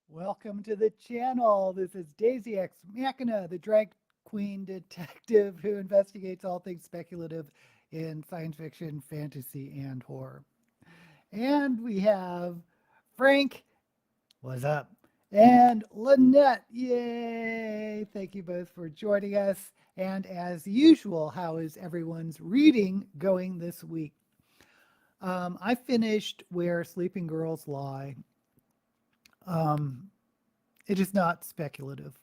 Welcome to the channel. This is Daisy X Machina, the drag queen detective who investigates all things speculative in science fiction, fantasy, and horror. And we have Frank, what's up? And Lynette, yay! Thank you both for joining us. And as usual, how is everyone's reading going this week? I finished Where Sleeping Girls Lie. Um, it is not speculative.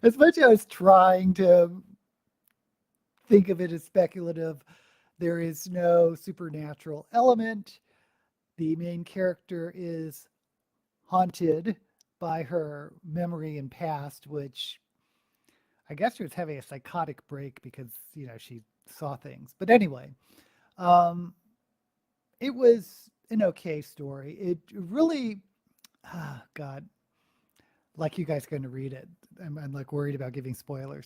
As much as I was trying to think of it as speculative, there is no supernatural element. The main character is haunted by her memory and past, which I guess she was having a psychotic break because, she saw things. But anyway, um, it was an okay story. It really, God, like you guys are going to read it. I'm like worried about giving spoilers.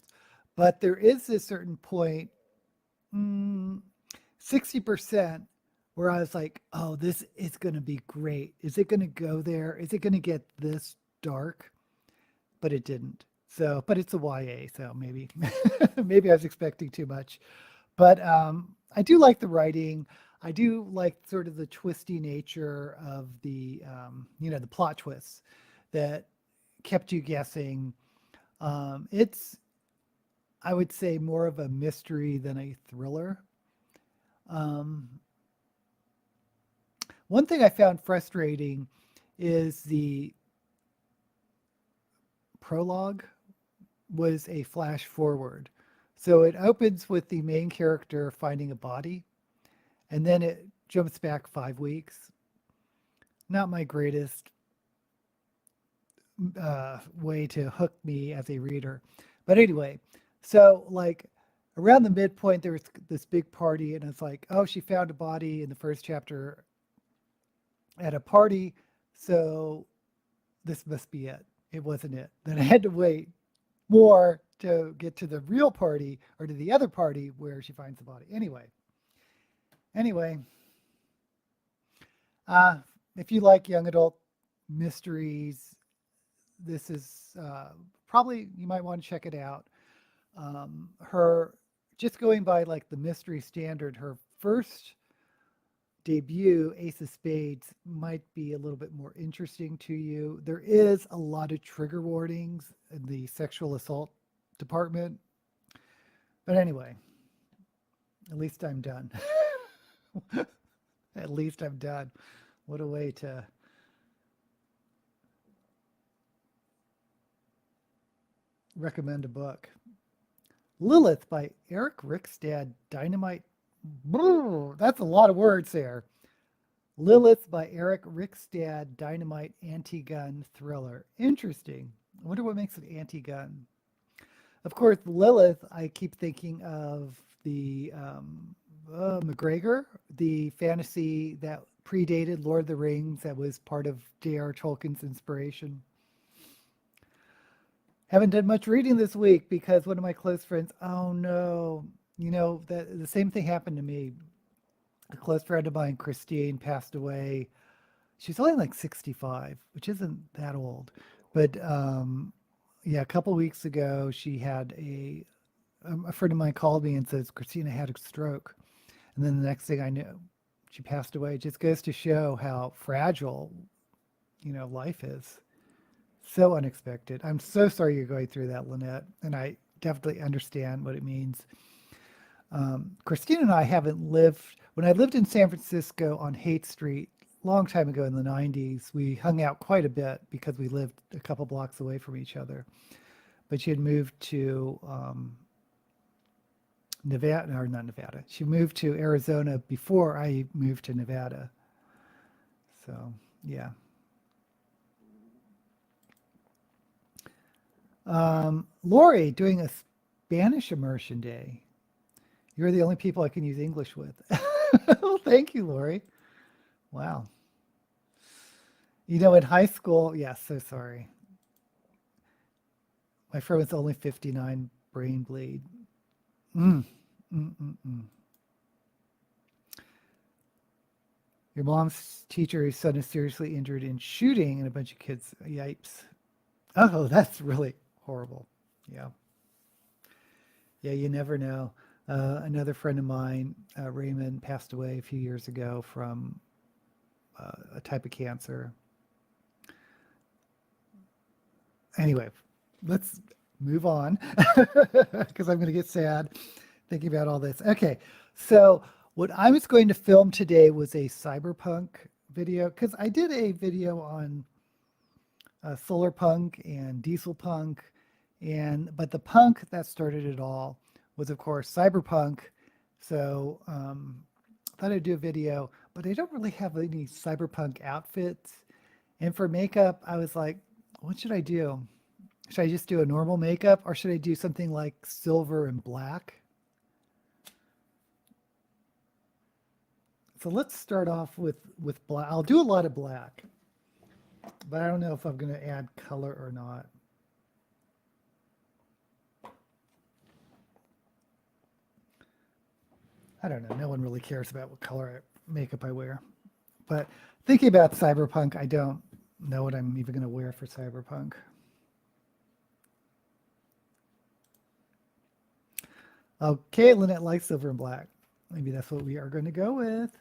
But there is a certain point, 60%, where I was like, oh, this is going to be great. Is it going to go there? Is it going to get this dark? But it didn't. So, but it's a YA, so maybe, maybe I was expecting too much. But I do like the writing. I do like sort of the twisty nature of the plot twists that kept you guessing. It's, I would say, more of a mystery than a thriller. Um, One thing I found frustrating is the prologue was a flash forward. So it opens with the main character finding a body, and then it jumps back 5 weeks. Not my greatest way to hook me as a reader. But anyway, so like around the midpoint, there was this big party, and it's like, oh, she found a body in the first chapter at a party. So this must be it. It wasn't it. Then I had to wait more to get to the real party or to the other party where she finds the body. Anyway, uh, if you like young adult mysteries, this is probably you might want to check it out. Her just going by like the mystery standard, her first debut, Ace of Spades, might be a little bit more interesting to you. There is a lot of trigger warnings in the sexual assault department. But anyway, at least I'm done. At least I'm done. What a way to recommend a book. Lilith by Eric Rickstad, Dynamite. That's a lot of words there. Lilith by Eric Rickstad, Dynamite anti-gun thriller. Interesting. I wonder what makes it anti-gun. Of course, Lilith, I keep thinking of the McGregor, the fantasy that predated Lord of the Rings that was part of J.R. Tolkien's inspiration. Haven't done much reading this week because one of my close friends, oh no, that the same thing happened to me. A close friend of mine, Christine, passed away. She's only like 65, which isn't that old. But yeah, a couple weeks ago, she had a friend of mine called me and says, Christina had a stroke. And then the next thing I knew, she passed away. It just goes to show how fragile, life is. So unexpected. I'm so sorry you're going through that, Lynette. And I definitely understand what it means. Christine and I haven't lived, when I lived in San Francisco on Haight Street, long time ago in the 90s, we hung out quite a bit because we lived a couple blocks away from each other. But she had moved to Nevada, or not Nevada. She moved to Arizona before I moved to Nevada. So, yeah. Lori doing a Spanish immersion day. You're the only people I can use English with. Well, thank you, Lori. Wow. In high school, yes, so sorry. My friend was only 59, brain bleed. Mm, mm, mm, mm. Your mom's teacher, whose son is seriously injured in shooting, and a bunch of kids. Yipes. Oh, that's really horrible. Yeah. Yeah, you never know. Another friend of mine, Raymond, passed away a few years ago from a type of cancer. Anyway, let's move on because I'm going to get sad thinking about all this. Okay, so what I was going to film today was a cyberpunk video because I did a video on solar punk and diesel punk, but the punk that started it all was of course cyberpunk. So I thought I'd do a video, but I don't really have any cyberpunk outfits. And for makeup, I was like, what should I do? Should I just do a normal makeup or should I do something like silver and black? So let's start off with black. I'll do a lot of black, but I don't know if I'm going to add color or not. I don't know. No one really cares about what color makeup I wear. But thinking about cyberpunk, I don't know what I'm even going to wear for cyberpunk. Okay, Lynette likes silver and black. Maybe that's what we are going to go with.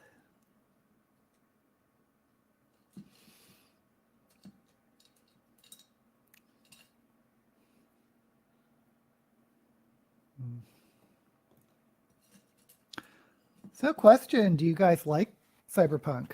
So question, do you guys like cyberpunk?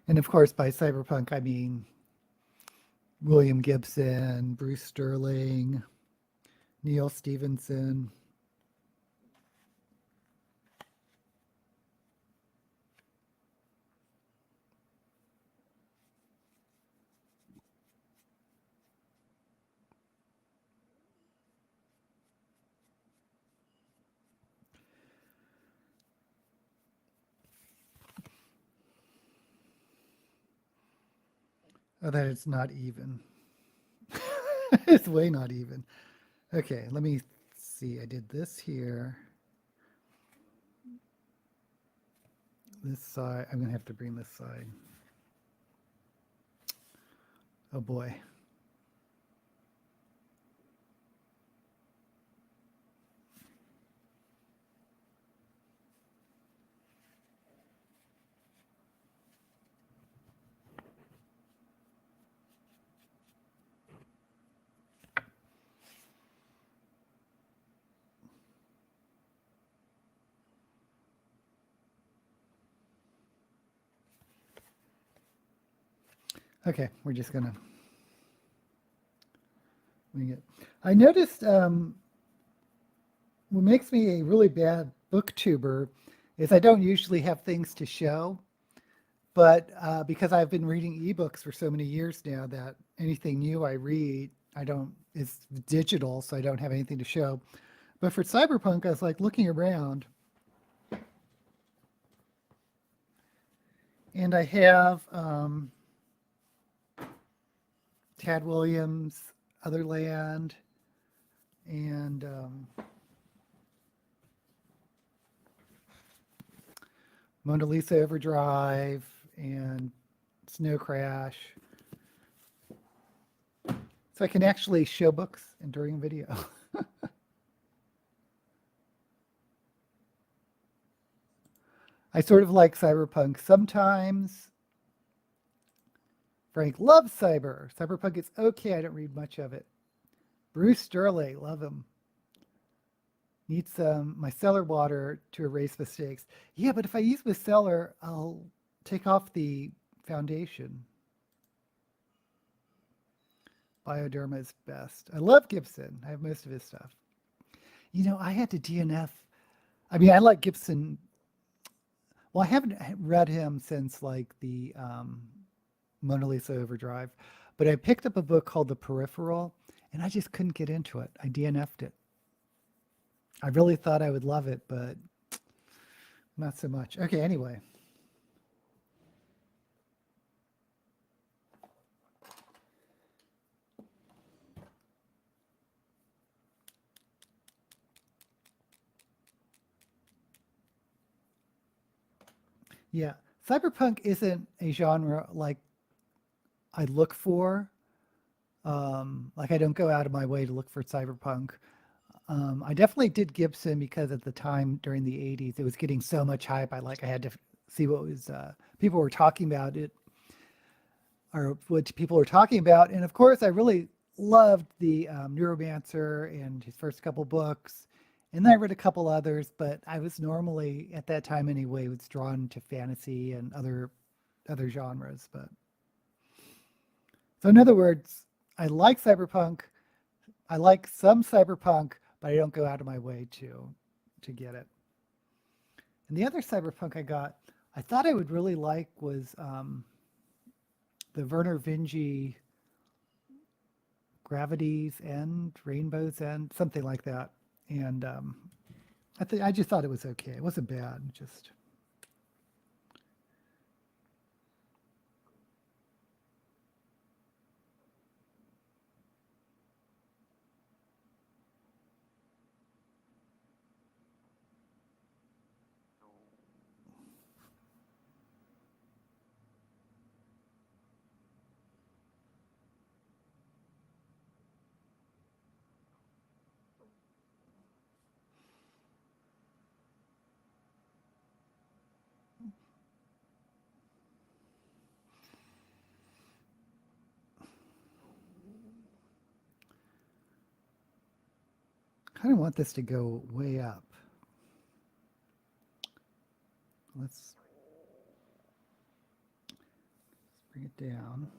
And of course, by cyberpunk, I mean William Gibson, Bruce Sterling, Neil Stephenson. Oh, that it's not even. It's way not even. Okay, let me see. I did this here. This side, I'm going to have to bring this side. Oh boy. Okay, we're just gonna wing it. I noticed what makes me a really bad booktuber is I don't usually have things to show, but because I've been reading ebooks for so many years now that anything new I read, I don't, it's digital, so I don't have anything to show. But for cyberpunk, I was like looking around and I have Tad Williams, Otherland, and Mona Lisa Overdrive, and Snow Crash. So I can actually show books and during video. I sort of like cyberpunk sometimes. Frank loves cyberpunk is okay. I don't read much of it. Bruce Sterling, love him. Need some micellar water to erase mistakes. Yeah, but if I use micellar, I'll take off the foundation. Bioderma is best. I love Gibson. I have most of his stuff. You know, I had to DNF. I mean, I like Gibson. Well, I haven't read him since like the Mona Lisa Overdrive, but I picked up a book called The Peripheral, and I just couldn't get into it. I DNF'd it. I really thought I would love it, but not so much. Okay, anyway. Yeah, cyberpunk isn't a genre like I look for. Like I don't go out of my way to look for cyberpunk. I definitely did Gibson because at the time during the 80s, it was getting so much hype. I had to see what was people were talking about it or what people were talking about. And of course, I really loved the Neuromancer and his first couple books. And then I read a couple others, but I was normally at that time anyway was drawn to fantasy and other genres. But so in other words, I like cyberpunk. I like some cyberpunk, but I don't go out of my way to get it. And the other cyberpunk I got, I thought I would really like was the Werner Vinge Gravity's End, Rainbow's End, something like that. And I just thought it was okay. It wasn't bad. Just kind of want this to go way up. Let's bring it down.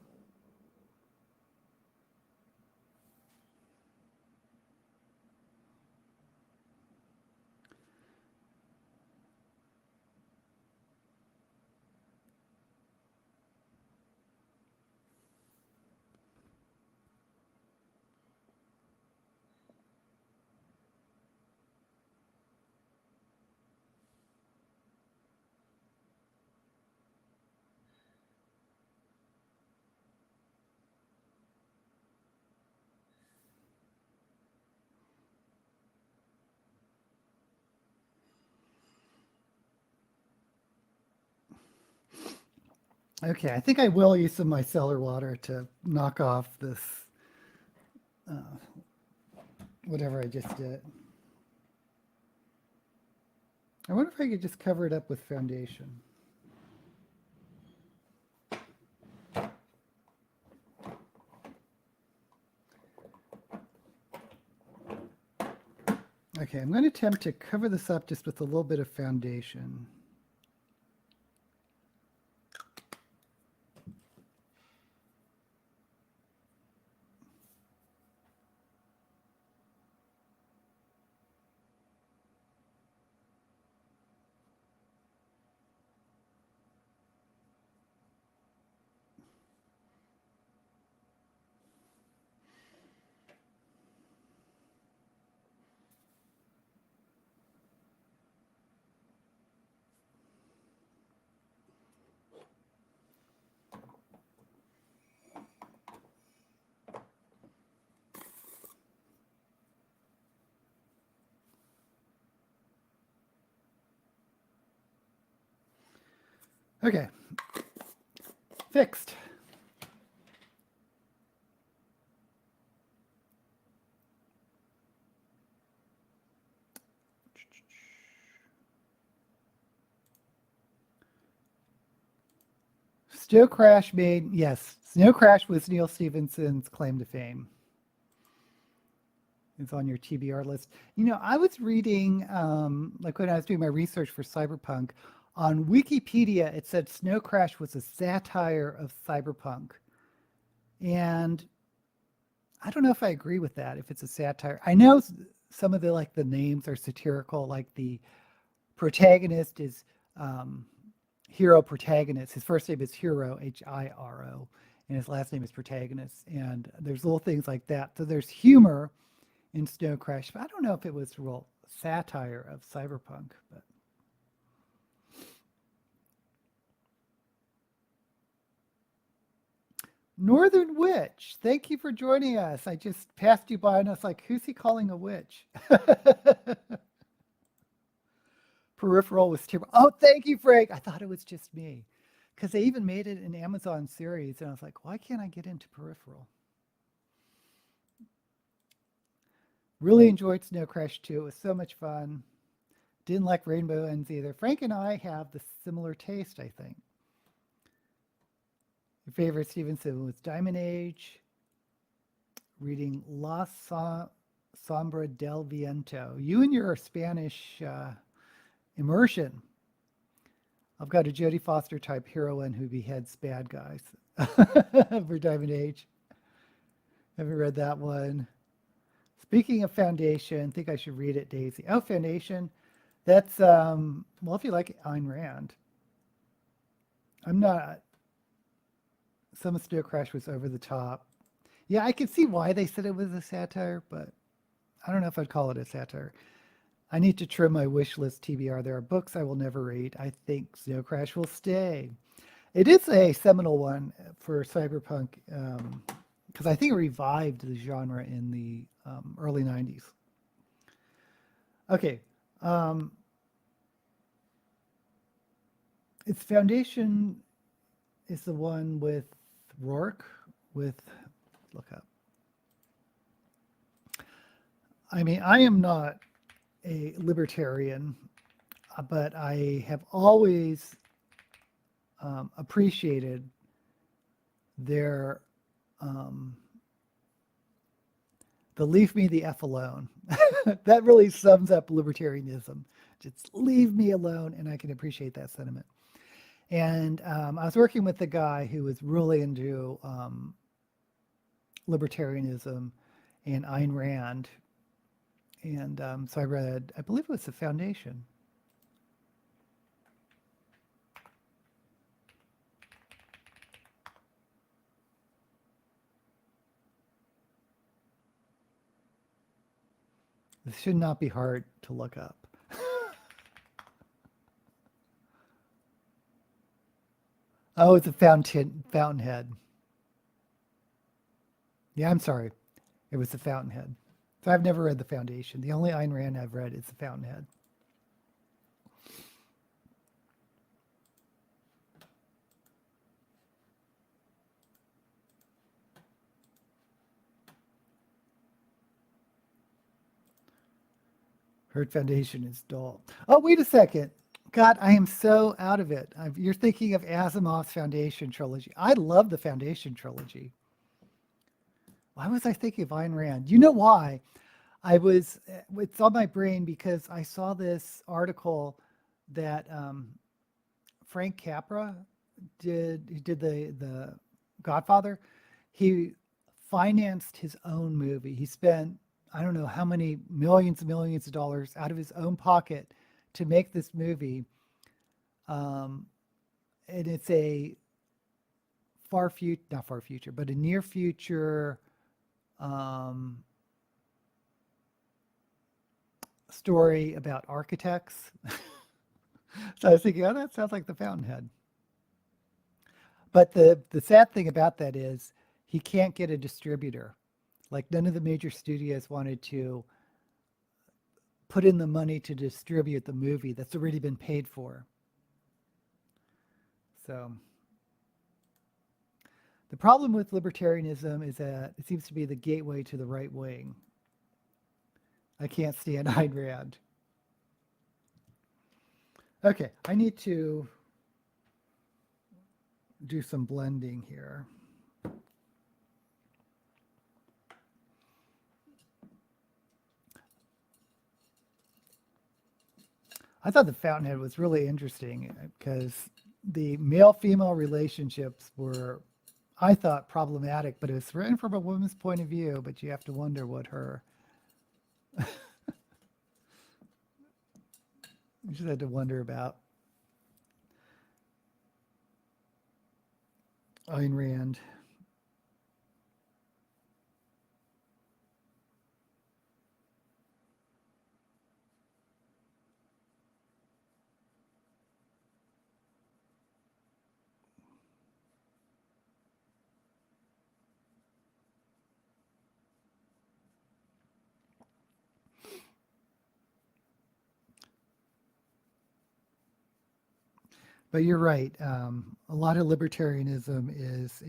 Okay, I think I will use some of my cellar water to knock off this, uh, whatever I just did. I wonder if I could just cover it up with foundation. Okay, I'm going to attempt to cover this up just with a little bit of foundation. Okay, fixed. Snow Crash made, yes, Snow Crash was Neil Stephenson's claim to fame. It's on your TBR list. You know, I was reading, like when I was doing my research for Cyberpunk, on Wikipedia, it said Snow Crash was a satire of cyberpunk. And I don't know if I agree with that, if it's a satire. I know some of the names are satirical, like the protagonist is hero protagonist. His first name is Hiro, Hiro. and his last name is Protagonist. And there's little things like that. So there's humor in Snow Crash, but I don't know if it was real satire of cyberpunk. But Northern Witch, thank you for joining us. I just passed you by and I was like, who's he calling a witch? Peripheral was terrible. Oh, thank you, Frank. I thought it was just me. Because they even made it an Amazon series. And I was like, why can't I get into Peripheral? Really enjoyed Snow Crash 2. It was so much fun. Didn't like Rainbow Ends either. Frank and I have the similar taste, I think. Your favorite Stevenson was Diamond Age. Reading La Sombra del Viento. You and your Spanish immersion. I've got a Jodie Foster type heroine who beheads bad guys for Diamond Age. Haven't read that one. Speaking of Foundation, I think I should read it, Daisy. Oh, Foundation. That's, well, if you like Ayn Rand. I'm not. Some of Snow Crash was over the top. Yeah, I can see why they said it was a satire, but I don't know if I'd call it a satire. I need to trim my wish list TBR. There are books I will never read. I think Snow Crash will stay. It is a seminal one for cyberpunk because I think it revived the genre in the early 90s. Okay. Its Foundation is the one with Rourke with, look up. I mean, I am not a libertarian, but I have always appreciated their the leave me the F alone. That really sums up libertarianism. Just leave me alone, and I can appreciate that sentiment. And I was working with a guy who was really into libertarianism and Ayn Rand. And so I read, I believe it was The Foundation. This should not be hard to look up. Oh, it's a Fountainhead. Yeah, I'm sorry. It was The Fountainhead. So I've never read The Foundation. The only Ayn Rand I've read is The Fountainhead. Heard Foundation is dull. Oh, wait a second. God, I am so out of it. You're thinking of Asimov's Foundation trilogy. I love the Foundation trilogy. Why was I thinking of Ayn Rand? You know why? It's on my brain because I saw this article that Frank Capra did the Godfather. He financed his own movie. He spent, I don't know how many millions and millions of dollars out of his own pocket to make this movie. And it's a not far future, but a near future story about architects. So I was thinking, oh, that sounds like The Fountainhead. But the sad thing about that is he can't get a distributor. Like none of the major studios wanted to put in the money to distribute the movie that's already been paid for. So the problem with libertarianism is that it seems to be the gateway to the right wing. I can't stand Ayn Rand. Okay, I need to do some blending here. I thought The Fountainhead was really interesting because the male-female relationships were, I thought, problematic, but it was written from a woman's point of view, but you have to wonder what her... You just had to wonder about Ayn Rand. But you're right. A lot of libertarianism is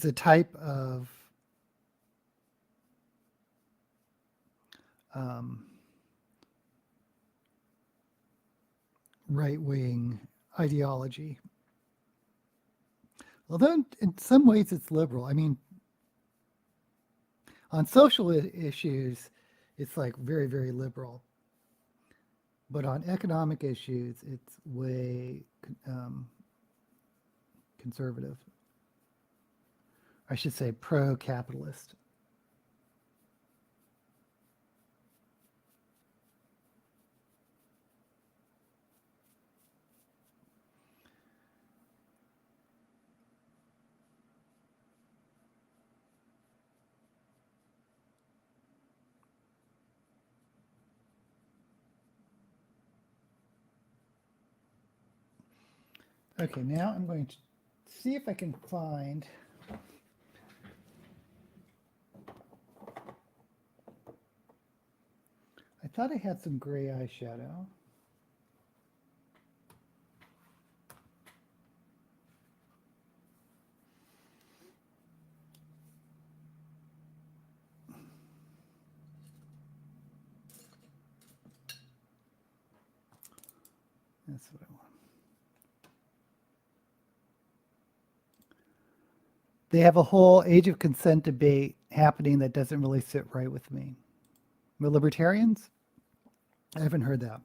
a type of um, right wing ideology. Although in some ways it's liberal. I mean, on social issues, it's like very, very liberal. But on economic issues, it's way um, conservative. I should say pro capitalist. Okay, now I'm going to see if I can find. I thought I had some gray eyeshadow. That's what I want. They have a whole age of consent debate happening that doesn't really sit right with me. The libertarians? I haven't heard that.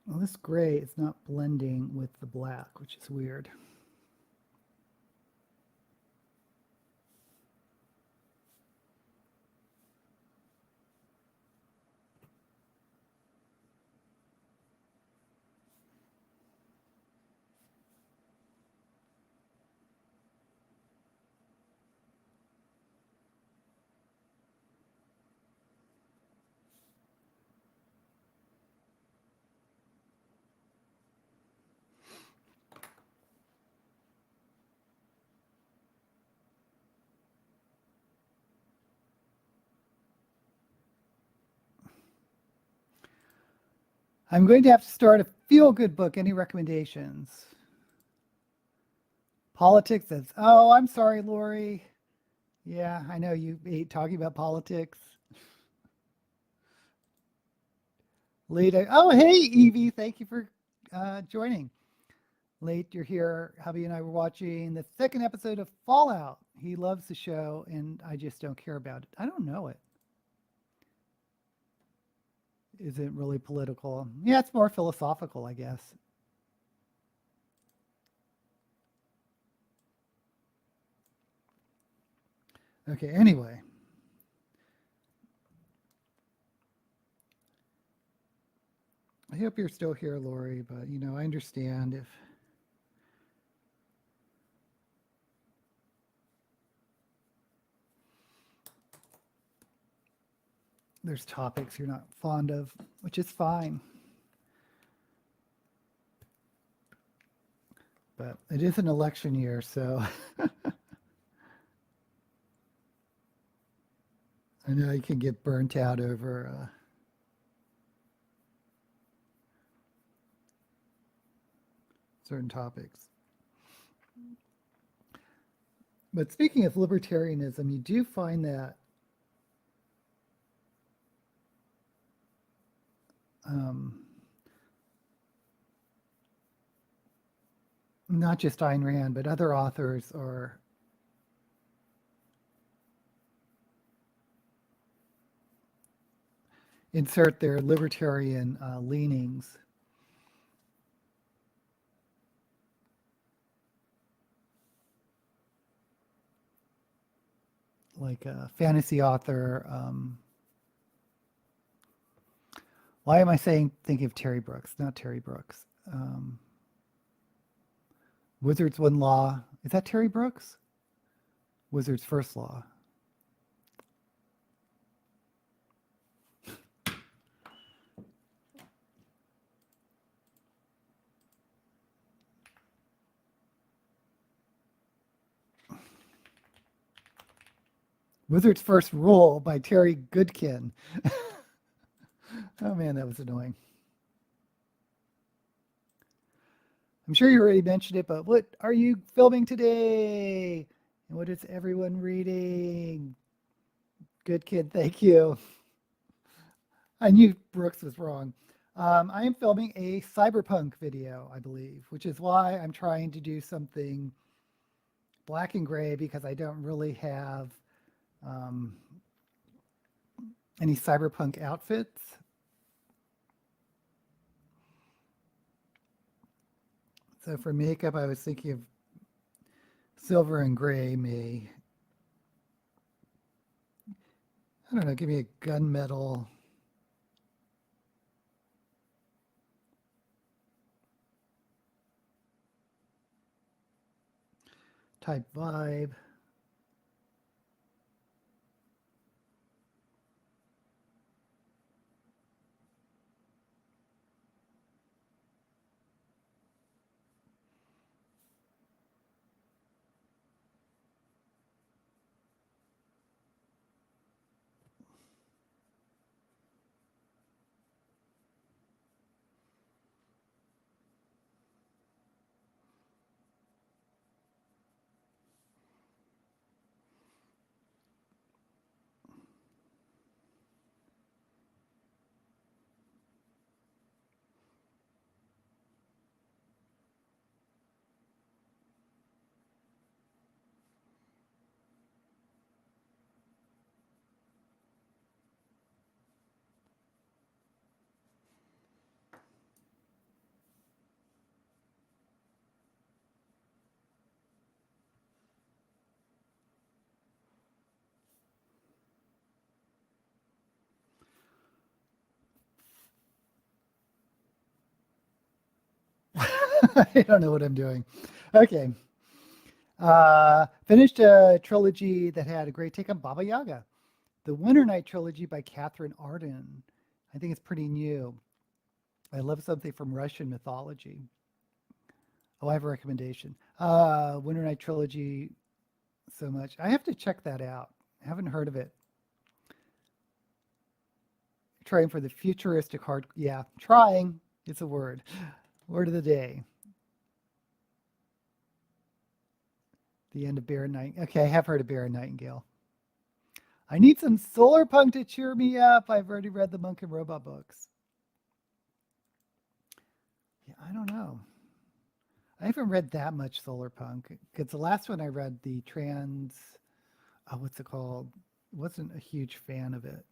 Well, this gray is not blending with the black, which is weird. I'm going to have to start a feel-good book. Any recommendations? Politics says, oh, I'm sorry, Lori. Yeah, I know you hate talking about politics. Late. Oh, hey, Evie. Thank you for joining. Late, you're here. Hubby and I were watching the second episode of Fallout. He loves the show, and I just don't care about it. I don't know it. Is it really political? Yeah, it's more philosophical, I guess. Okay, anyway. I hope you're still here, Lori, but I understand if there's topics you're not fond of, which is fine. But it is an election year, so I know you can get burnt out over certain topics. But speaking of libertarianism, you do find that not just Ayn Rand, but other authors are insert their libertarian leanings like a fantasy author. Why am I thinking of Terry Brooks? Not Terry Brooks. Wizard's One Law. Is that Terry Brooks? Wizard's First Law. Wizard's First Rule by Terry Goodkin. Oh man, that was annoying. I'm sure you already mentioned it, but what are you filming today? And what is everyone reading? Good kid, thank you. I knew Brooks was wrong. I am filming a cyberpunk video, I believe, which is why I'm trying to do something black and gray because I don't really have any cyberpunk outfits. So for makeup, I was thinking of silver and gray may, I don't know, give me a gunmetal. Type vibe. I don't know what I'm doing. Okay. Finished a trilogy that had a great take on Baba Yaga. The Winter Night trilogy by Catherine Arden. I think it's pretty new. I love something from Russian mythology. Oh, I have a recommendation. Winter Night trilogy, so much. I have to check that out. I haven't heard of it. Trying for the futuristic hard. Yeah, trying. It's a word. Word of the day. The end of Baron Nightingale. Okay, I have heard of Baron Nightingale. I need some solar punk to cheer me up. I've already read the Monk and Robot books. Yeah, I don't know. I haven't read that much solar punk because the last one I read, the trans, oh, what's it called? Wasn't a huge fan of it.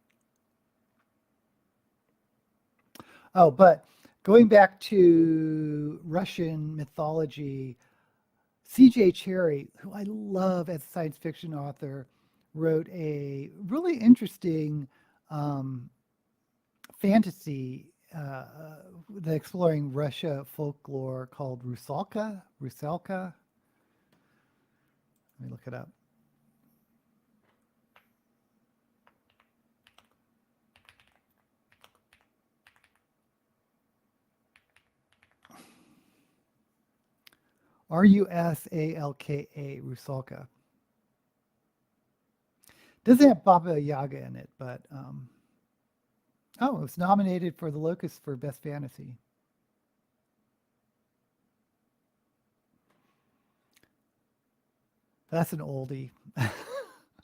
Oh, but going back to Russian mythology, C.J. Cherry, who I love as a science fiction author, wrote a really interesting fantasy exploring Russia folklore called Rusalka. Rusalka. Let me look it up. Rusalka, Rusalka. Doesn't have Baba Yaga in it, but oh, it was nominated for the Locust for Best Fantasy. That's an oldie.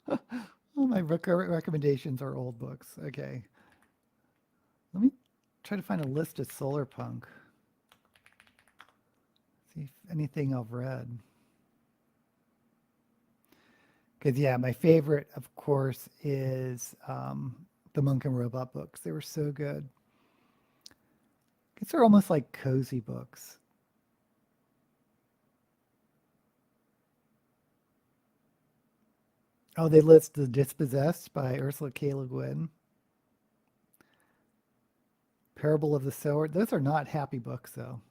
All my recommendations are old books. Okay. Let me try to find a list of solar punk. See if anything I've read. Because, yeah, my favorite, of course, is the Monk and Robot books. They were so good. I guess they're almost like cozy books. Oh, they list The Dispossessed by Ursula K. Le Guin. Parable of the Sower. Those are not happy books, though.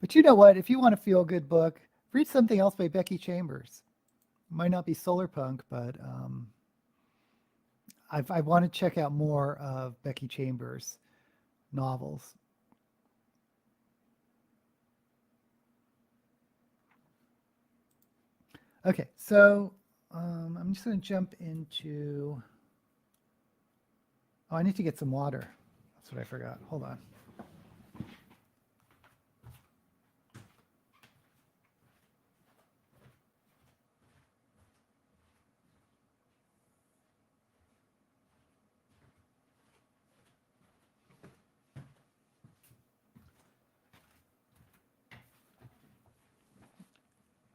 But you know what? If you want a feel good book, read something else by Becky Chambers. It might not be solar punk, but I want to check out more of Becky Chambers' novels. Okay, so I'm just going to jump into. Oh, I need to get some water. That's what I forgot. Hold on.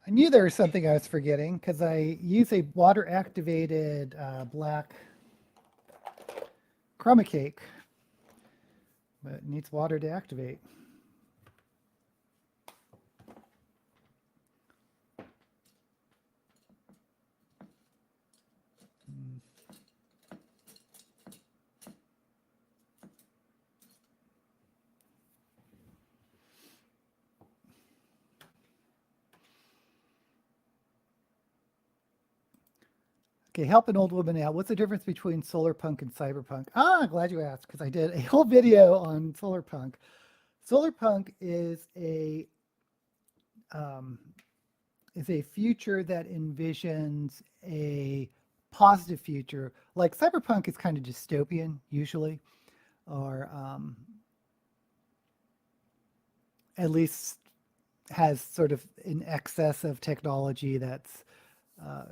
I knew there was something I was forgetting because I use a water activated black chroma cake, but it needs water to activate. Okay, help an old woman out. What's the difference between solar punk and cyberpunk? Ah, glad you asked because I did a whole video on solar punk. Solar punk um, is a future that envisions a positive future. Like cyberpunk is kind of dystopian usually, or at least has sort of an excess of technology that's uh,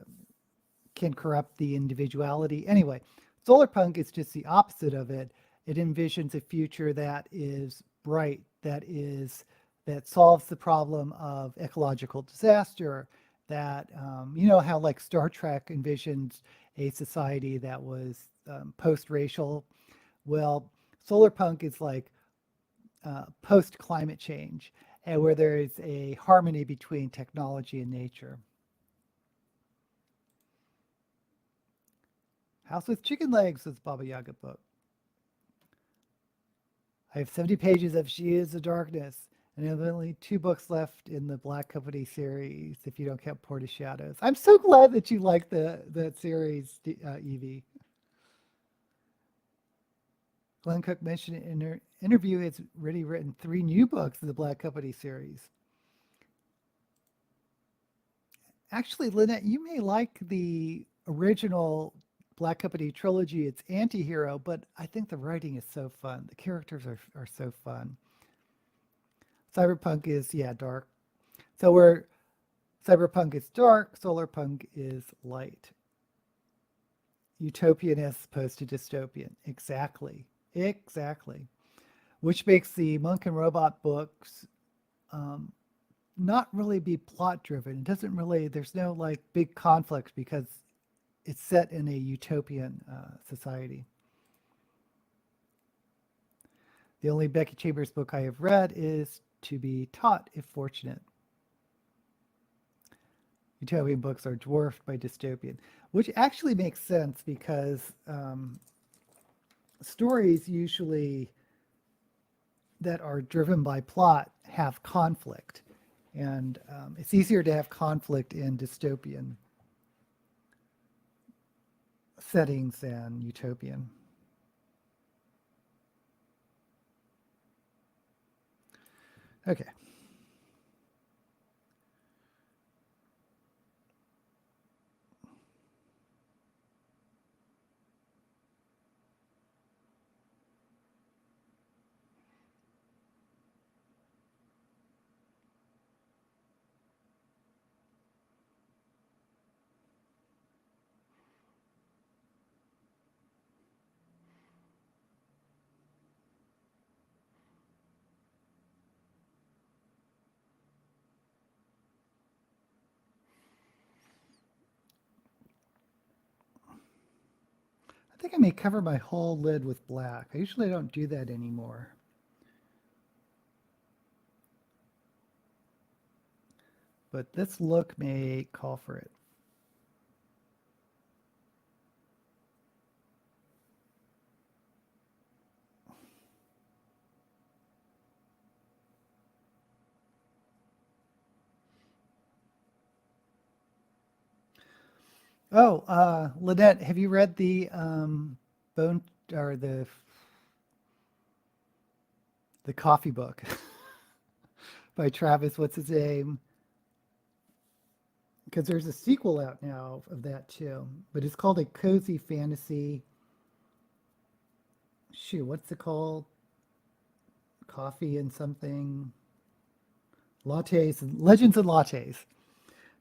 can corrupt the individuality. Anyway, solar punk is just the opposite of it. It envisions a future that is bright, that solves the problem of ecological disaster. That you know how like Star Trek envisions a society that was post-racial. Well, solar punk is like post climate change, and where there is a harmony between technology and nature. House with Chicken Legs is Baba Yaga book. I have 70 pages of She is the Darkness, and I have only 2 books left in the Black Company series, if you don't count Port of Shadows. I'm so glad that you like that series, Evie. Glenn Cook mentioned in her interview has already written 3 new books in the Black Company series. Actually, Lynette, you may like the original Black Company trilogy. It's anti-hero, but I think the writing is so fun. The characters are so fun. Cyberpunk is, yeah, dark. So we're cyberpunk is dark, solar punk is light. Utopian as opposed to dystopian. Exactly. Exactly. Which makes the Monk and Robot books um, not really be plot driven. It doesn't really, there's no like big conflict because it's set in a utopian society. The only Becky Chambers book I have read is To Be Taught If Fortunate. Utopian books are dwarfed by dystopian, which actually makes sense because stories usually that are driven by plot have conflict. And it's easier to have conflict in dystopian settings than utopian. Okay. think I may cover my whole lid with black. I usually don't do that anymore. But this look may call for it. Oh, Lynette, have you read the bone or the coffee book by Travis? What's his name? Because there's a sequel out now of that too, but it's called A Cozy Fantasy. Shoot, what's it called? Coffee and something. Lattes and Legends and Lattes.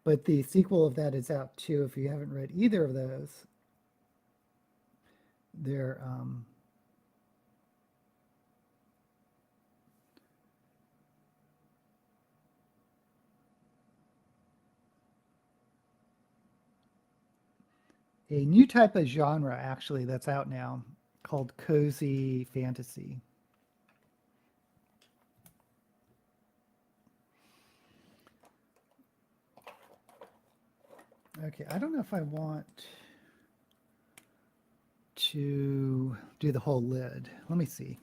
But the sequel of that is out too. If you haven't read either of those, they're a new type of genre actually that's out now called cozy fantasy. Okay, I don't know if I want to do the whole lid. Let me see.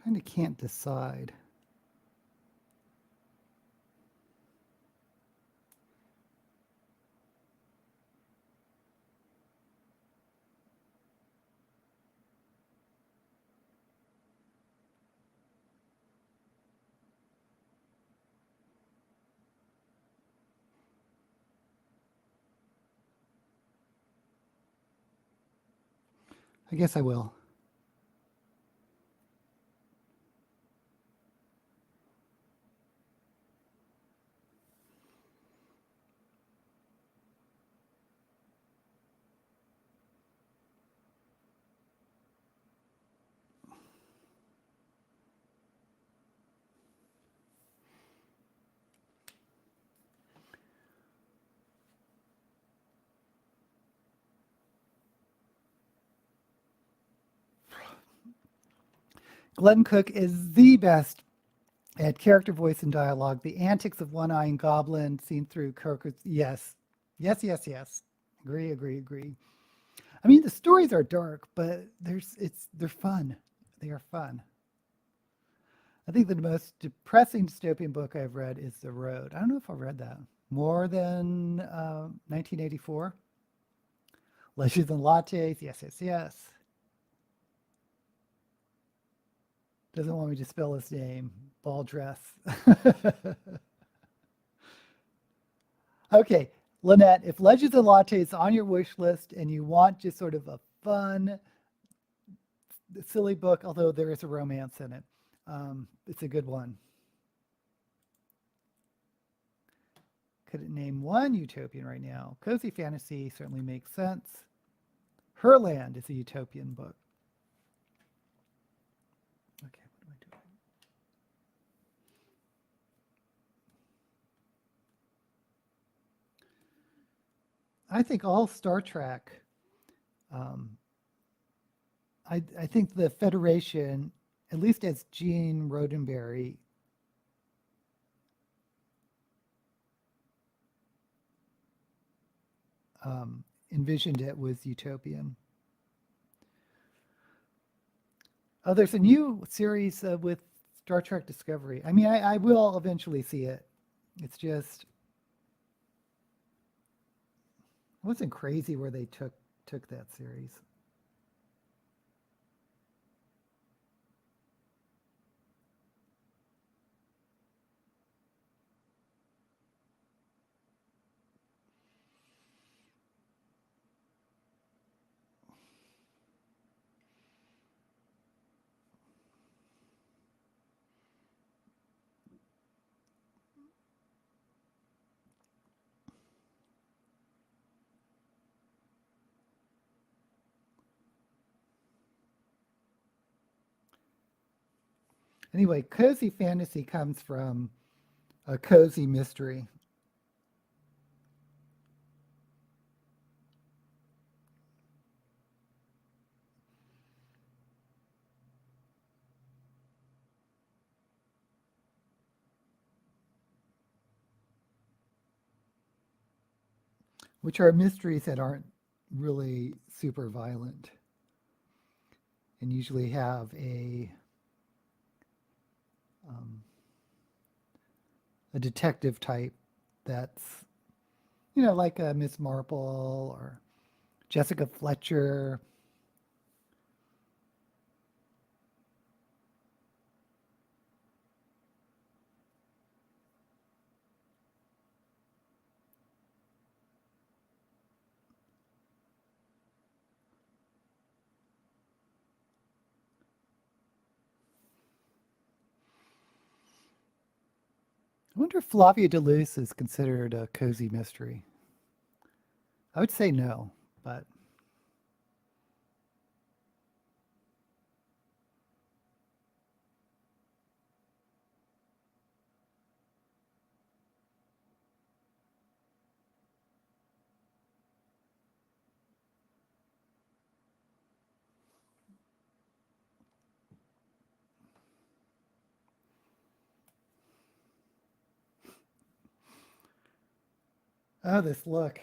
Kind of can't decide. I guess I will. Glenn Cook is the best at character voice and dialogue. The antics of One Eye and Goblin seen through Kirk. Yes. Yes, yes, yes. Agree, agree, agree. I mean, the stories are dark, but they're fun. They are fun. I think the most depressing dystopian book I've read is The Road. I don't know if I've read that. More than 1984. Legends and Lattes. Yes, yes, yes. Doesn't want me to spell his name. Ball dress. Okay, Lynette, if Legends and Latte is on your wish list and you want just sort of a fun, silly book, although there is a romance in it, it's a good one. Couldn't name one utopian right now. Cozy fantasy certainly makes sense. Herland is a utopian book. I think all Star Trek, um, I think the Federation, at least as Gene Roddenberry envisioned it, was utopian. Oh, there's a new series with Star Trek Discovery. I mean, I will eventually see it. It's just, it wasn't crazy where they took that series. Anyway, cozy fantasy comes from a cozy mystery, which are mysteries that aren't really super violent and usually have um, a detective type that's, like a Miss Marple or Jessica Fletcher. I wonder if Flavia de Luce is considered a cozy mystery. I would say no, but oh, this look.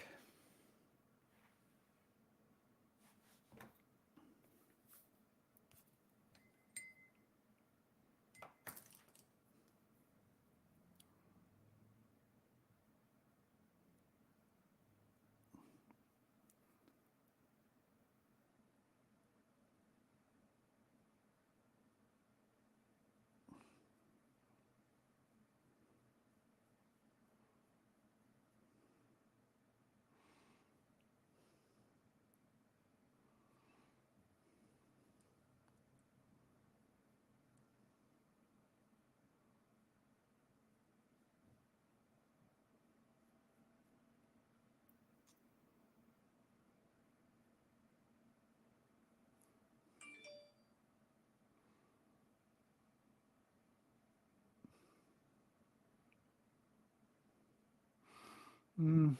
Mm,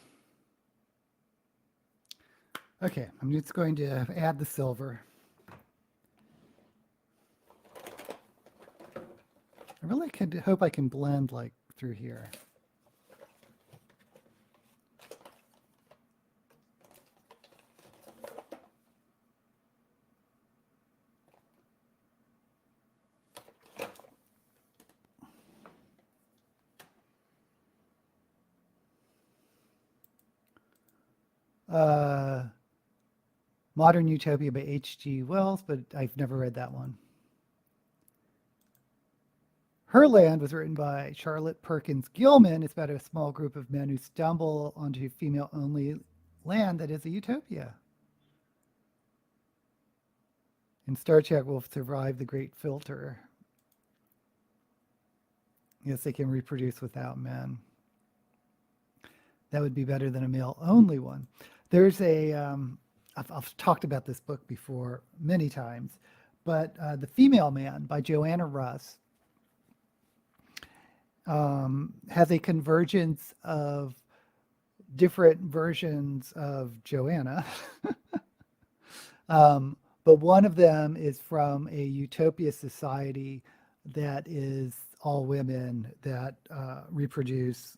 okay, I'm just going to add the silver. I really could hope I can blend like through here. Uh, Modern Utopia by H.G. Wells, but I've never read that one. Herland was written by Charlotte Perkins Gilman. It's about a small group of men who stumble onto female only land that is a utopia. And Star Trek will survive the great filter. Yes, they can reproduce without men. That would be better than a male only one. There's I've talked about this book before many times, but The Female Man by Joanna Russ has a convergence of different versions of Joanna. But one of them is from a utopia society that is all women that reproduce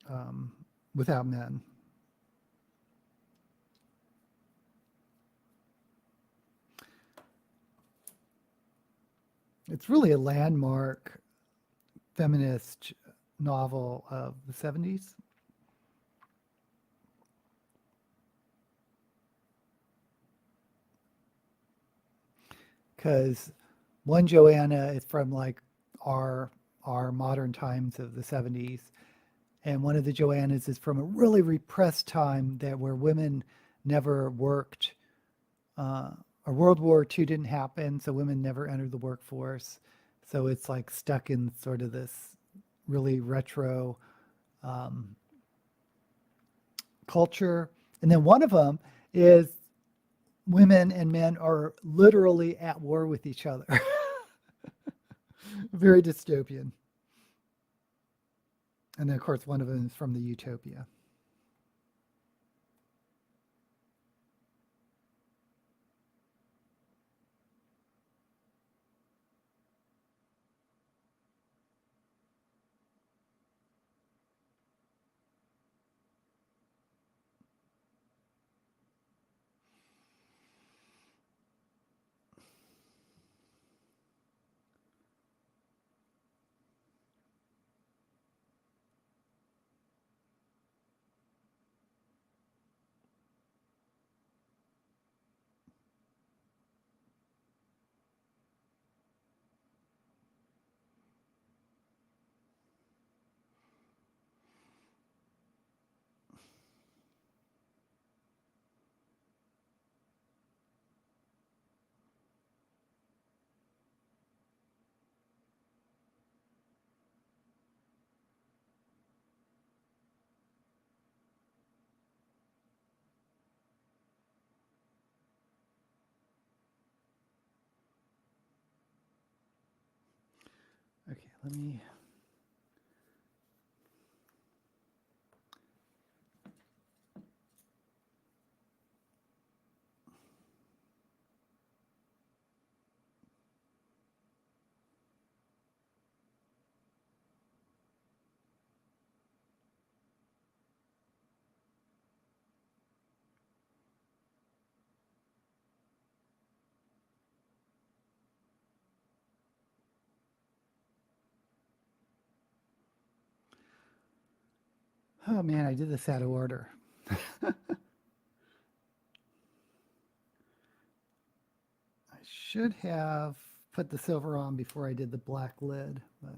um, without men. It's really a landmark feminist novel of the 70s. Because one Joanna is from like our our modern times of the 70s, and one of the Joannas is from a really repressed time that where women never worked. Uh, or World War II didn't happen, so women never entered the workforce. So it's like stuck in sort of this really retro um, culture. And then one of them is women and men are literally at war with each other. Very dystopian. And then, of course, one of them is from the utopia. Okay, let me. Oh man, I did this out of order. I should have put the silver on before I did the black lid, but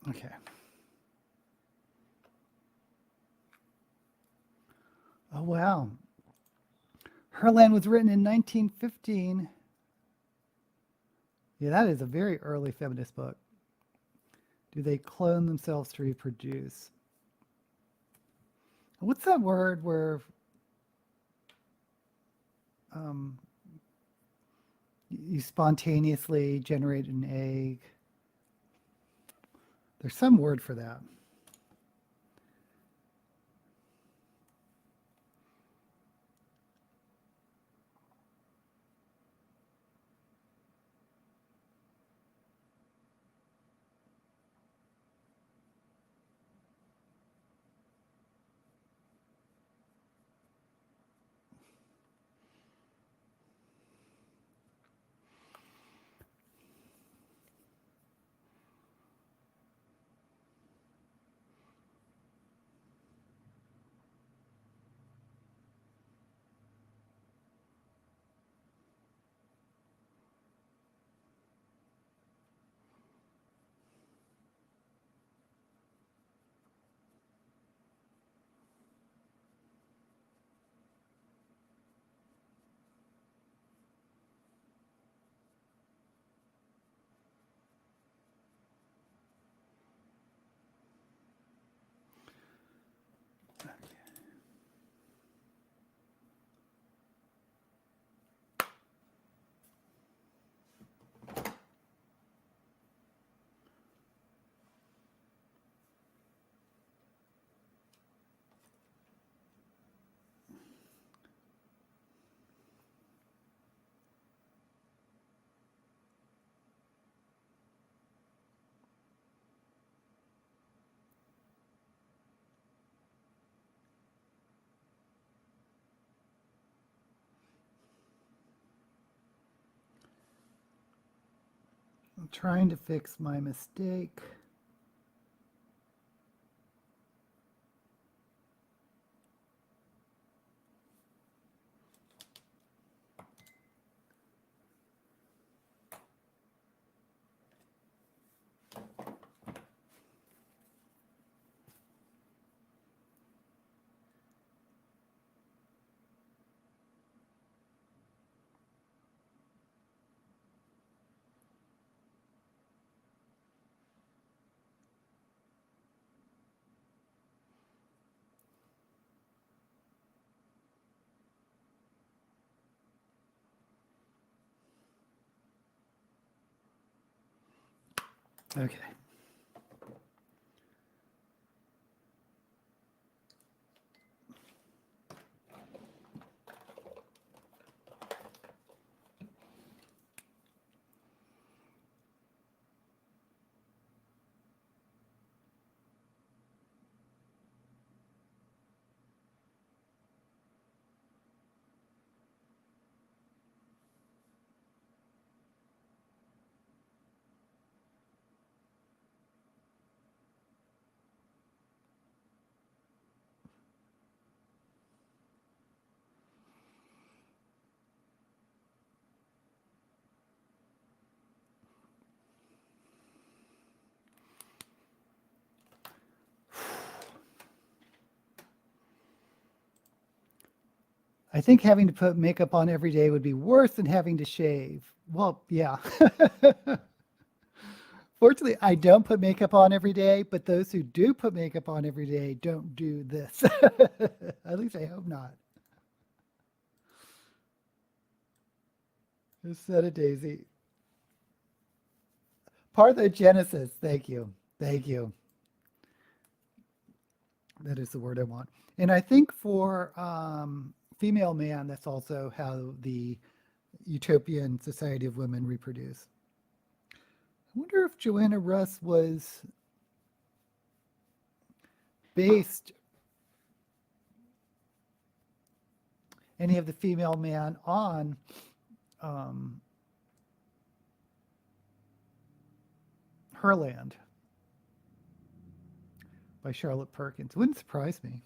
okay. Oh wow. Herland was written in 1915. Yeah, that is a very early feminist book. Do they clone themselves to reproduce? What's that word where um, you spontaneously generate an egg? There's some word for that. I'm trying to fix my mistake. Okay. I think having to put makeup on every day would be worse than having to shave. Well, yeah. Fortunately, I don't put makeup on every day, but those who do put makeup on every day don't do this. At least I hope not. Just said a daisy. Parthenogenesis. Thank you. Thank you. That is the word I want. And I think for female man, that's also how the utopian society of women reproduce. I wonder if Joanna Russ was based any of the female man on Herland by Charlotte Perkins. Wouldn't surprise me.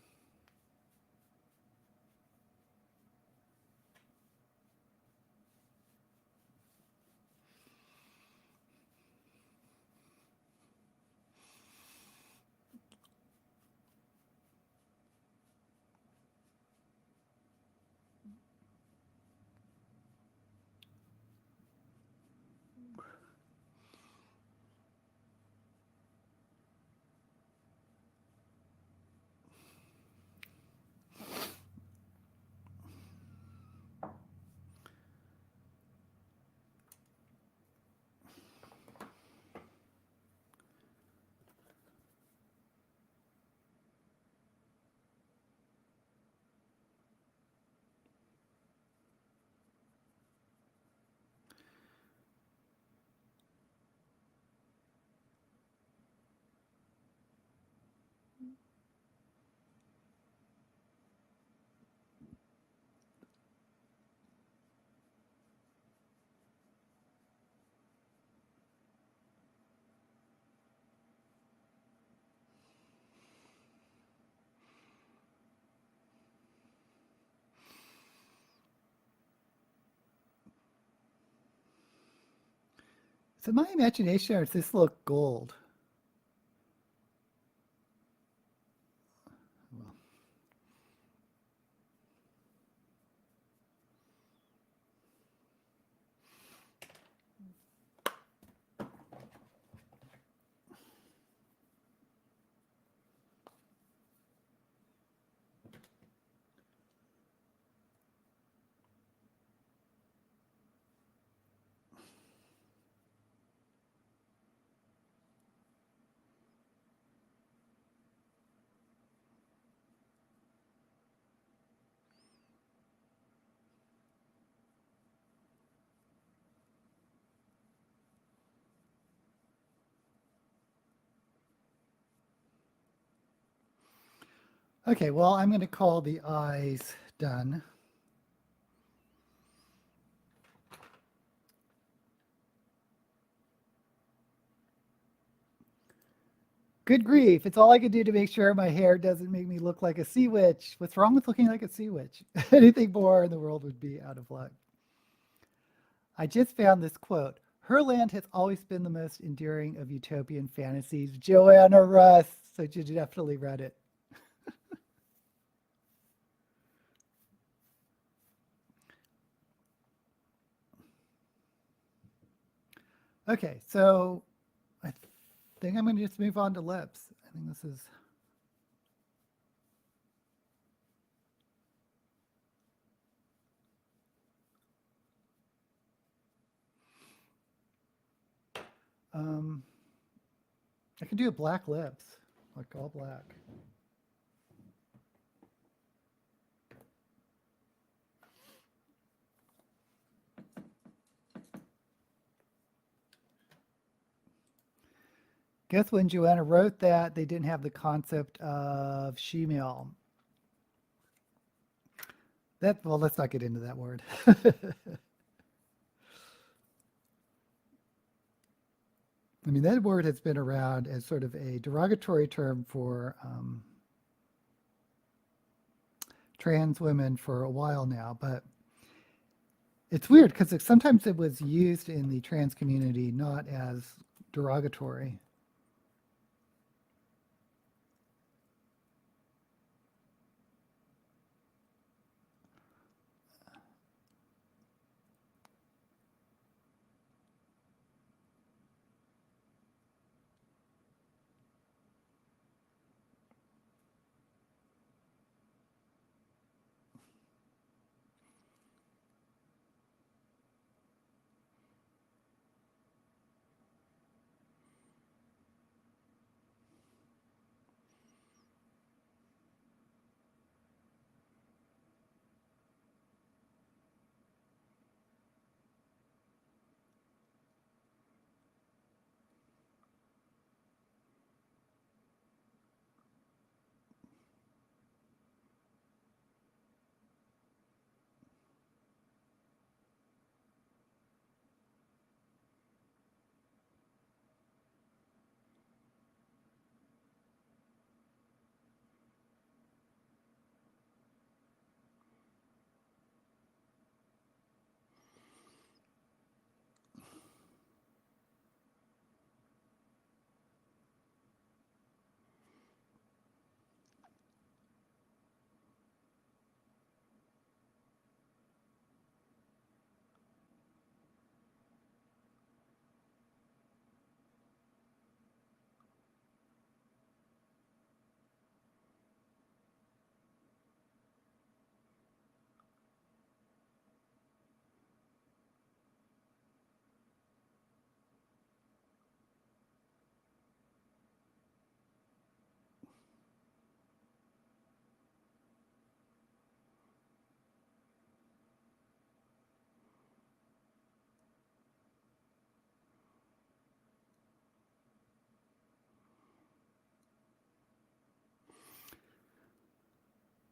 Is it my imagination or does this look gold? Well, okay, well, I'm going to call the eyes done. Good grief. It's all I can do to make sure my hair doesn't make me look like a sea witch. What's wrong with looking like a sea witch? Anything more in the world would be out of luck. I just found this quote. Her land has always been the most enduring of utopian fantasies. Joanna Russ. So you definitely read it. Okay, so I think I'm going to just move on to lips. I think this is... I can do black lips, like all black. Guess when Joanna wrote that, they didn't have the concept of shemale. Well, let's not get into that word. I mean, that word has been around as sort of a derogatory term for trans women for a while now, but it's weird because sometimes it was used in the trans community not as derogatory.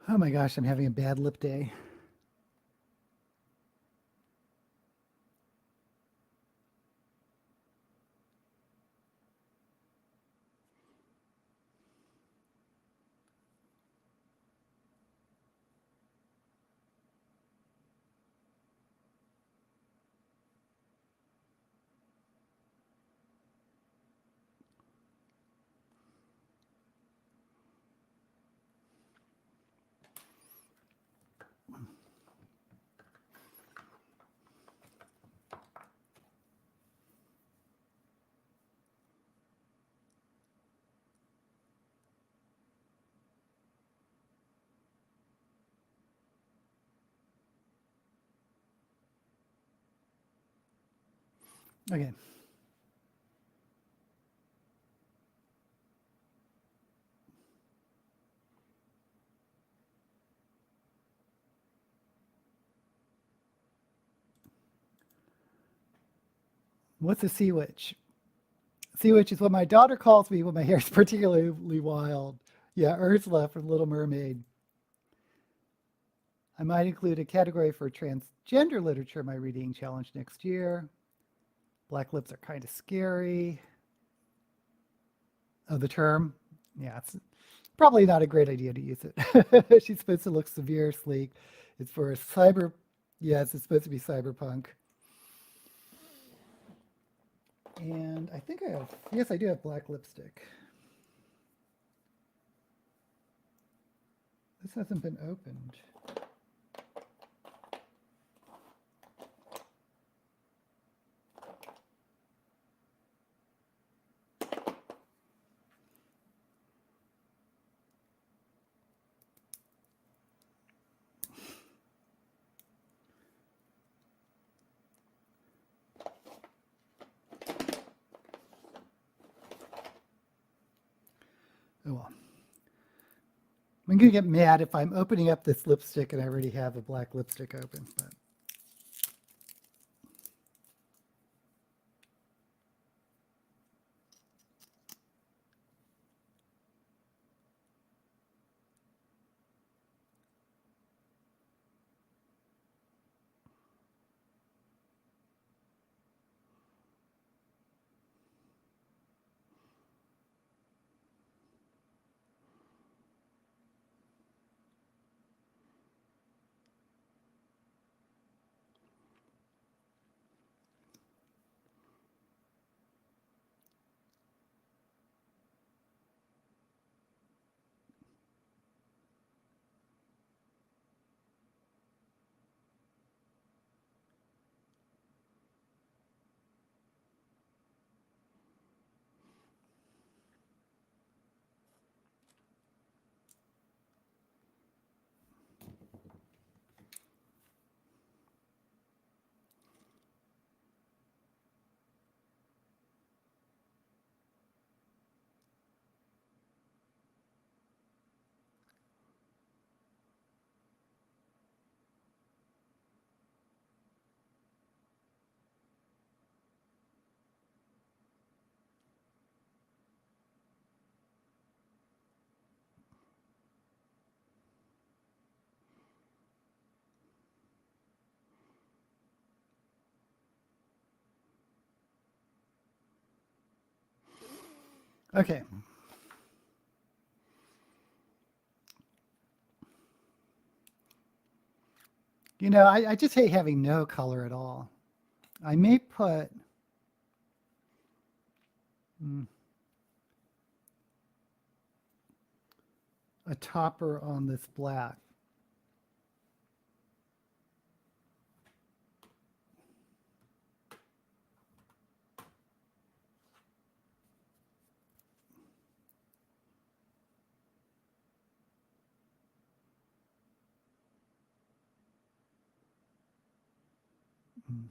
Oh my gosh, I'm having a bad lip day. Okay. What's a sea witch? Sea witch is what my daughter calls me when my hair is particularly wild. Yeah, Ursula from Little Mermaid. I might include a category for transgender literature in my reading challenge next year. Black lips are kind of scary. of the term. Yeah, it's probably not a great idea to use it. She's supposed to look severe, sleek. It's for a cyber. Yes, it's supposed to be cyberpunk. And I think I have. Yes, I do have black lipstick. This hasn't been opened. Oh well. I'm gonna get mad if I'm opening up this lipstick and I already have a black lipstick open. But okay. I just hate having no color at all. I may put mm, a topper on this black. Mm.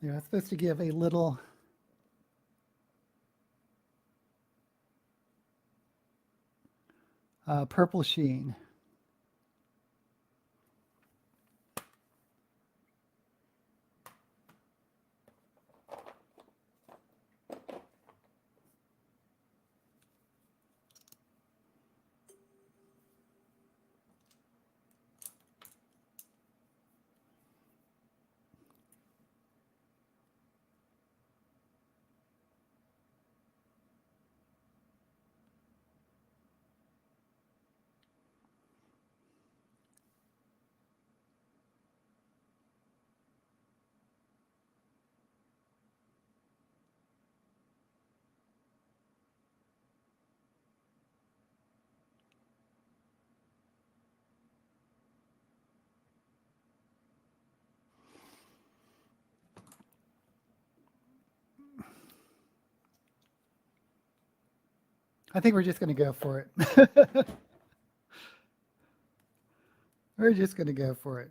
Yeah, it's supposed to give a little purple sheen. I think we're just going to go for it. We're just going to go for it.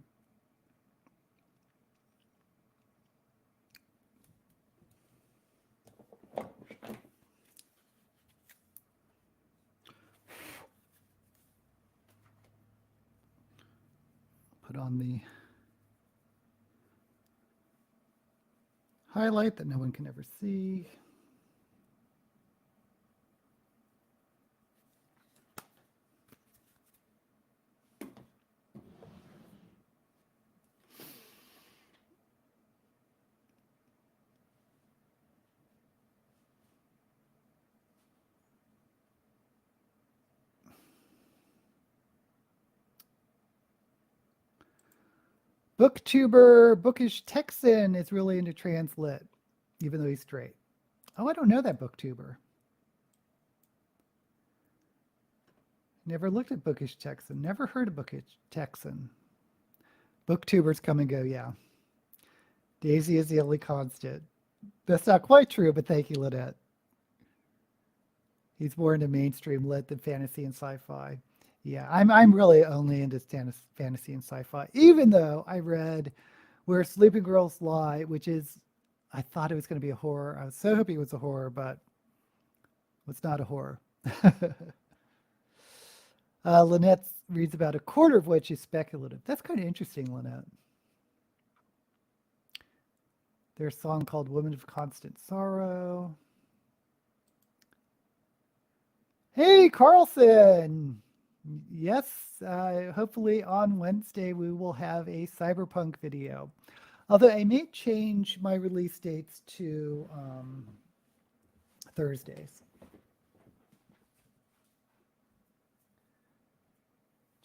Put on the highlight that no one can ever see. Booktuber Bookish Texan is really into translit, even though he's straight. Oh, I don't know that booktuber. Never looked at Bookish Texan. Never heard of Bookish Texan. Booktubers come and go, yeah. Daisy is the only constant. That's not quite true, but thank you, Lynette. He's more into mainstream lit than fantasy and sci-fi. Yeah, I'm really only into fantasy and sci-fi, even though I read Where Sleeping Girls Lie, which is, I thought it was going to be a horror. I was so hoping it was a horror, but it's not a horror. Lynette reads about a quarter of which is speculative. That's kind of interesting, Lynette. There's a song called Woman of Constant Sorrow. Hey, Carlson! Yes, hopefully on Wednesday we will have a cyberpunk video. Although I may change my release dates to Thursdays.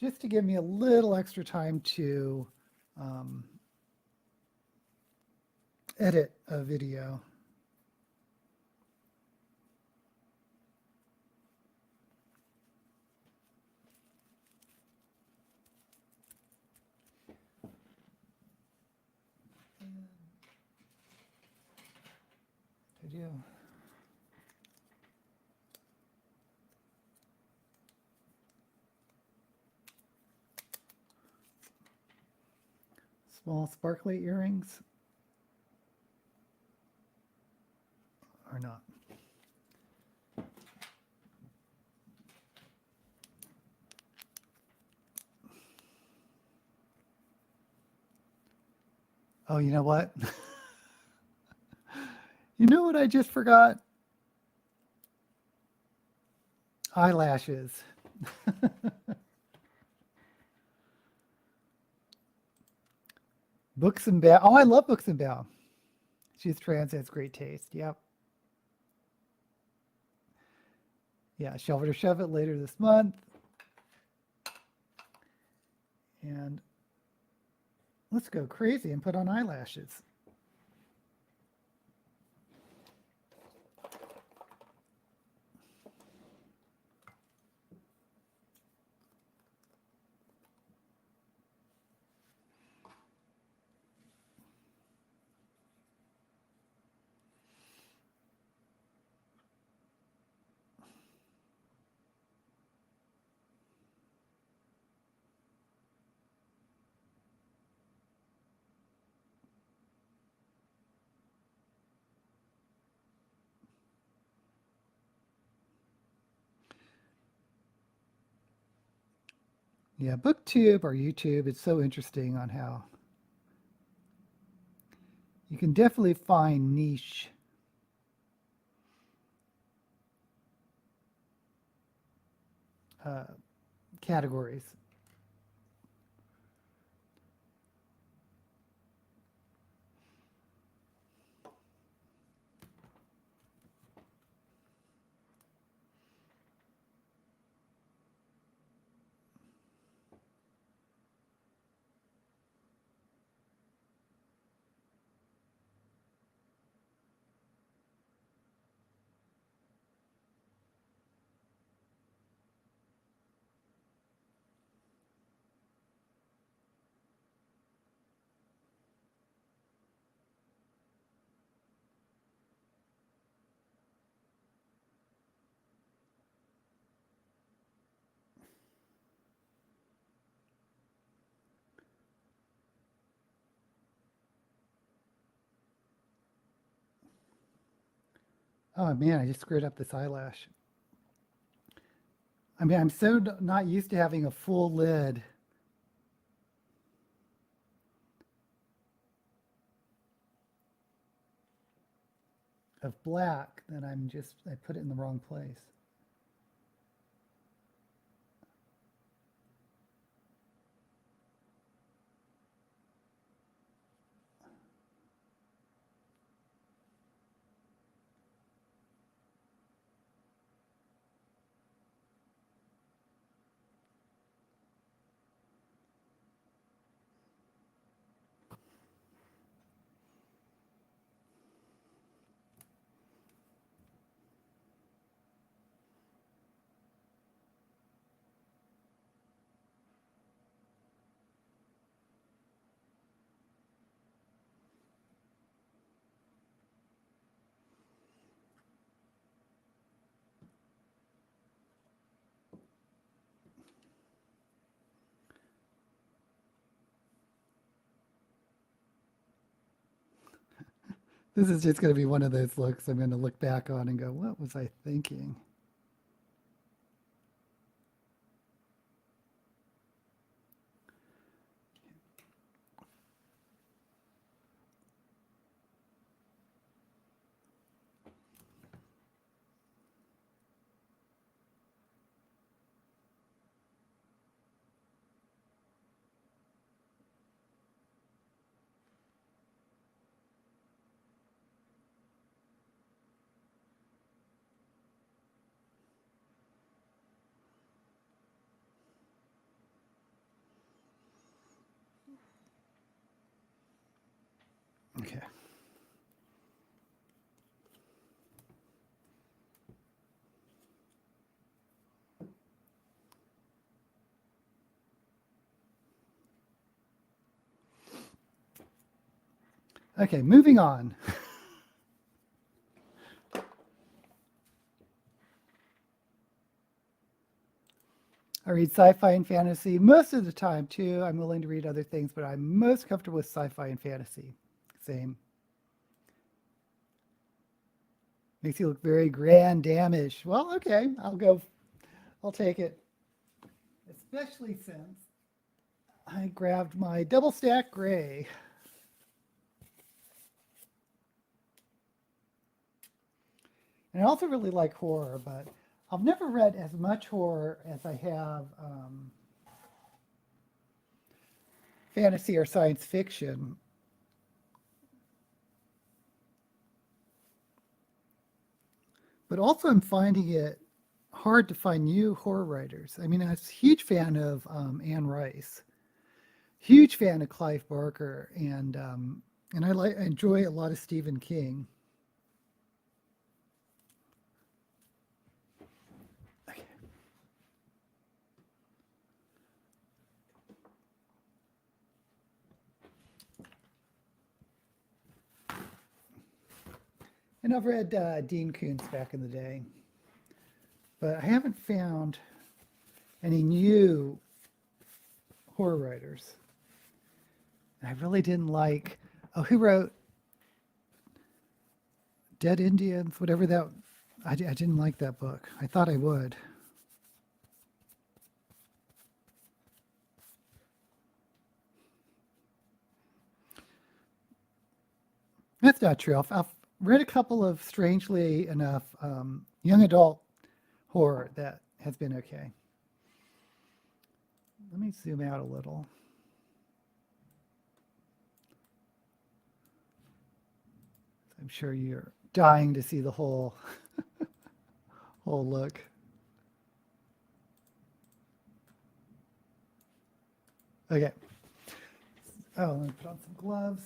Just to give me a little extra time to edit a video. Video. Small sparkly earrings. Or not. Oh, you know what? You know what I just forgot? Eyelashes. Books and Bow. Oh, I love Books and Bow. She's trans, has great taste. Yep. Yeah, Shelf It or Shove It later this month. And let's go crazy and put on eyelashes. Yeah, booktube or YouTube, it's so interesting on how you can definitely find niche categories. Oh man, I just screwed up this eyelash. I mean, I'm so not used to having a full lid. Of black that I put it in the wrong place. This is just going to be one of those looks I'm going to look back on and go, what was I thinking? Okay. Okay, moving on. I read sci-fi and fantasy most of the time too. I'm willing to read other things, but I'm most comfortable with sci-fi and fantasy. Same. Makes you look very grand damish. Well, okay, I'll take it. Especially since I grabbed my double stack gray. And I also really like horror, but I've never read as much horror as I have fantasy or science fiction. But also, I'm finding it hard to find new horror writers. I mean, I was a huge fan of Anne Rice, huge fan of Clive Barker, and I enjoy a lot of Stephen King. And I've read Dean Koontz back in the day, but I haven't found any new horror writers. I really didn't like. Oh, who wrote Dead Indians? Whatever that. I didn't like that book. I thought I would. That's not true. I've read a couple of, strangely enough, young adult horror that has been okay. Let me zoom out a little. I'm sure you're dying to see the whole look. Okay. Oh, let me put on some gloves.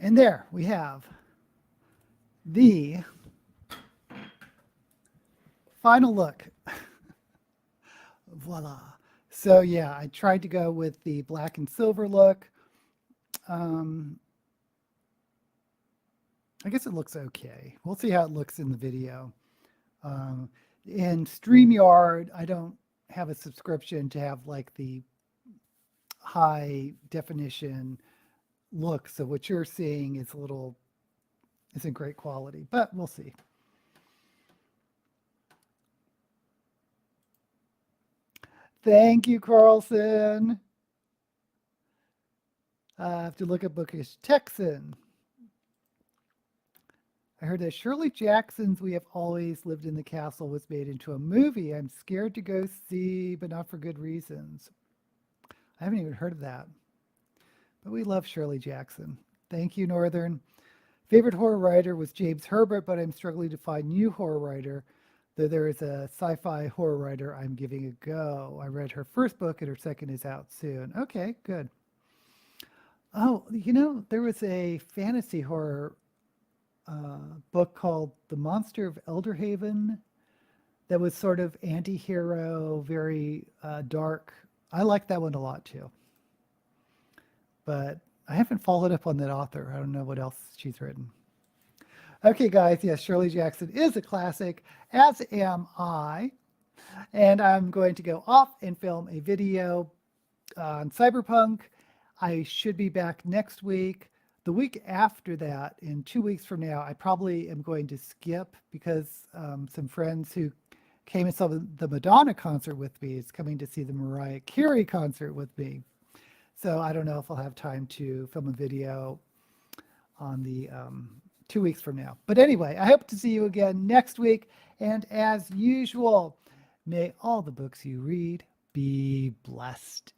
And there we have The final look. Voila. So yeah, I tried to go with the black and silver look. Um, I guess it looks okay. We'll see how it looks in the video. Um, in StreamYard, I don't have a subscription to have like the high definition look. So what you're seeing is isn't great quality, but we'll see. Thank you, Carlson. I have to look at Bookish Texan. I heard that Shirley Jackson's We Have Always Lived in the Castle was made into a movie. I'm scared to go see, but not for good reasons. I haven't even heard of that. But we love Shirley Jackson. Thank you, Northern. Favorite horror writer was James Herbert, but I'm struggling to find new horror writer. Though there is a sci-fi horror writer I'm giving a go. I read her first book and her second is out soon. Okay, good. Oh, there was a fantasy horror book called The Monster of Elderhaven that was sort of anti-hero, very dark. I like that one a lot too. But I haven't followed up on that author. I don't know what else she's written. Okay, guys, yes, Shirley Jackson is a classic, as am I. And I'm going to go off and film a video on Cyberpunk. I should be back next week. The week after that, in 2 weeks from now, I probably am going to skip because some friends who came and saw the Madonna concert with me is coming to see the Mariah Carey concert with me. So I don't know if I'll have time to film a video on the 2 weeks from now. But anyway, I hope to see you again next week. And as usual, may all the books you read be blessed.